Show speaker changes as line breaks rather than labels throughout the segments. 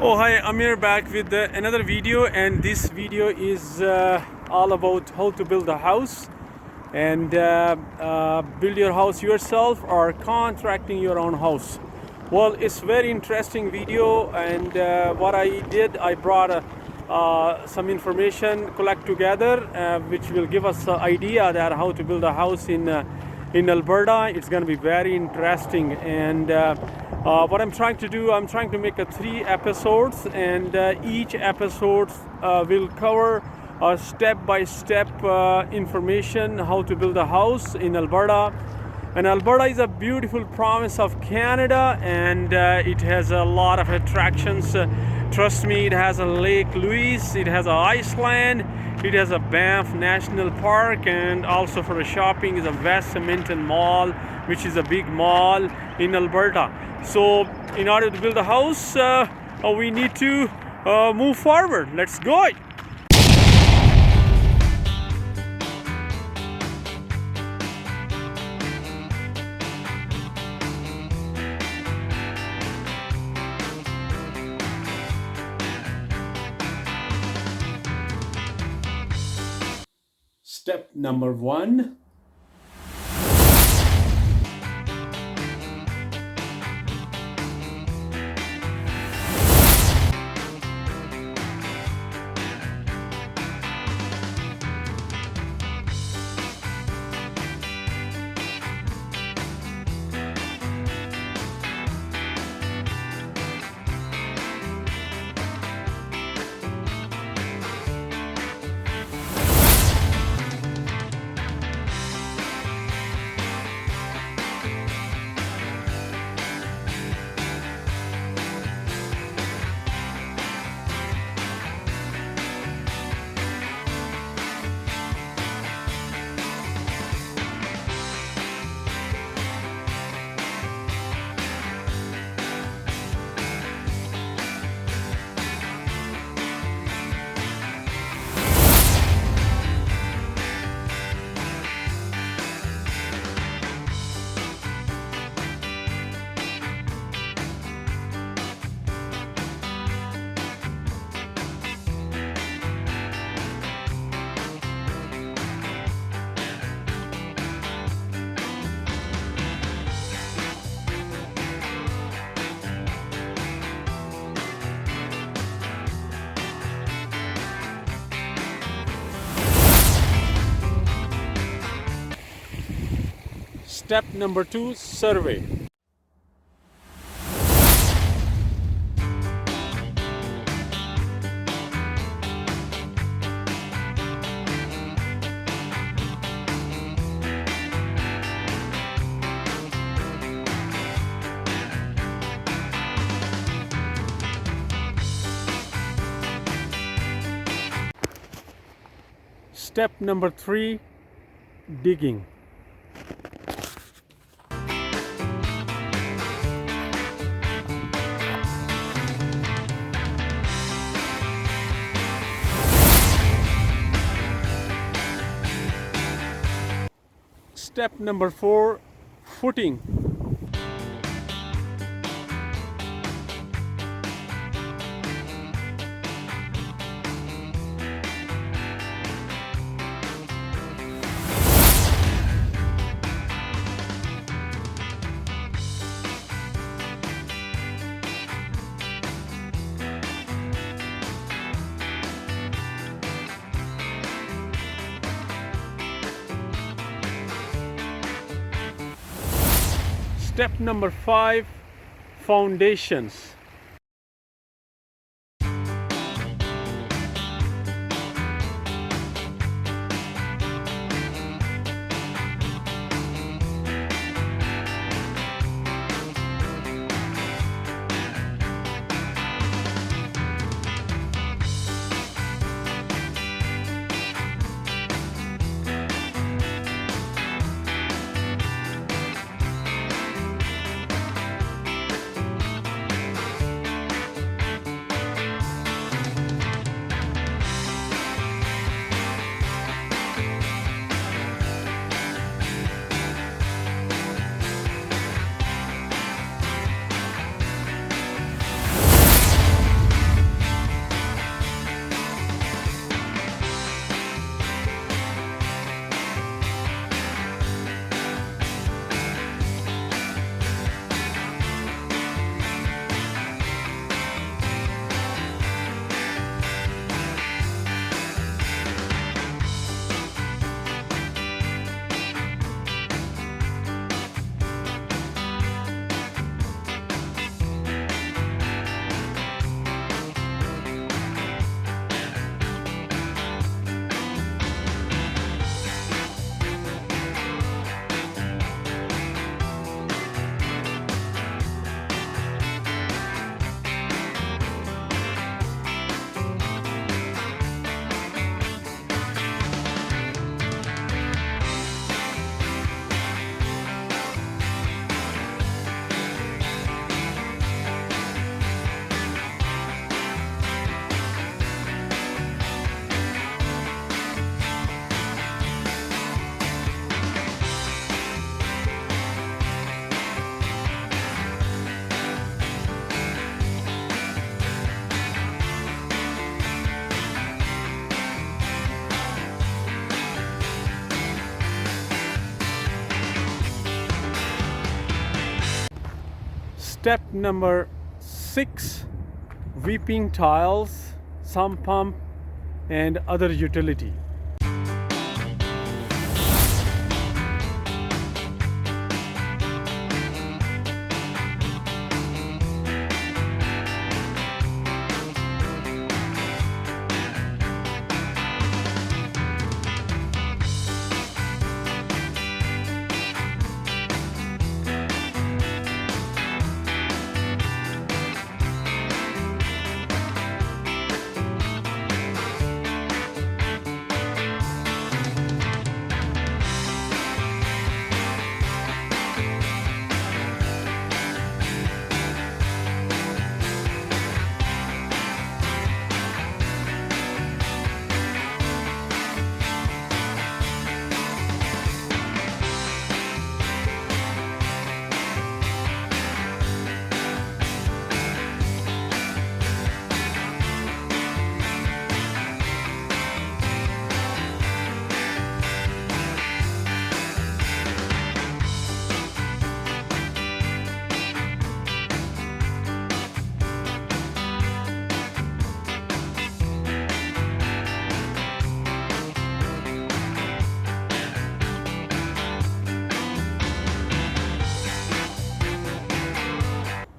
Oh hi, Amir back with another video, and this video is all about how to build a house and build your house yourself or contracting your own house. Well, it's very interesting video, and what I did, I brought some information collect together which will give us an idea that how to build a house in Alberta. It's going to be very interesting, and what I'm trying to do, I'm trying to make 3 episodes, and each episode will cover step-by-step information how to build a house in Alberta. And Alberta is a beautiful province of Canada, and it has a lot of attractions. Trust me, it has a Lake Louise, it has a Iceland, it has a Banff National Park, and also for the shopping is a West Edmonton Mall, which is a big mall in Alberta. So in order to build a house, we need to move forward. Let's go. Step number 1. Step number 2, survey. Step number 3, digging. Step number 4, footing. Step number 5, foundations. Step number 6, weeping tiles, sump pump and other utility.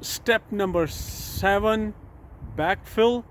Step number 7, backfill.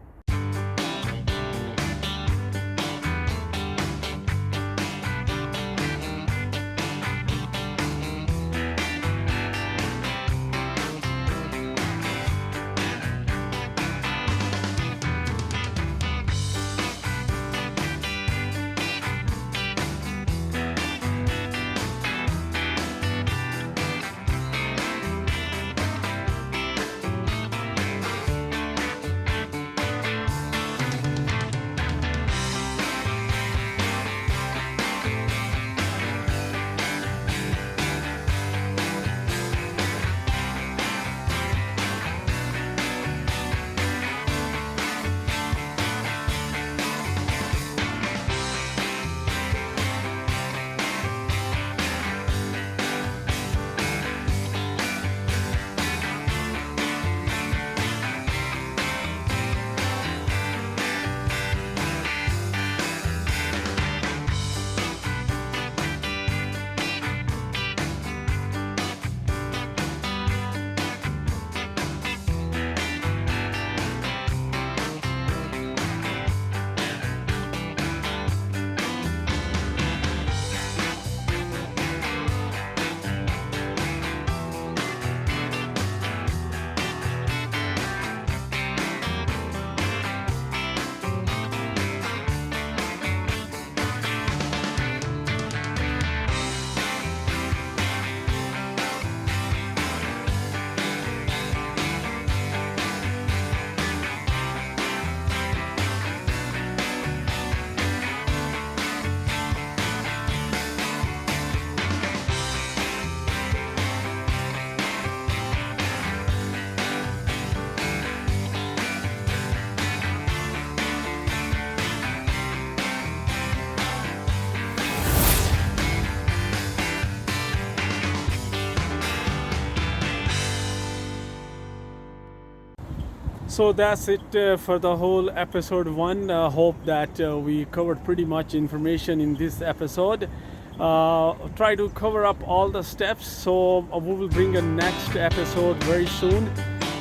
So that's it for the whole episode 1. Hope that we covered pretty much information in this episode. Try to cover up all the steps, so we will bring a next episode very soon.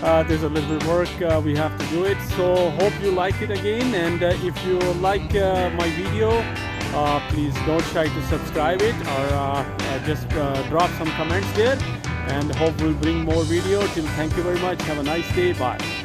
There's a little bit work, we have to do it, so hope you like it again. And if you like my video, please don't shy to subscribe it, or just drop some comments there, and hope we'll bring more video. Till, thank you very much, have a nice day, bye.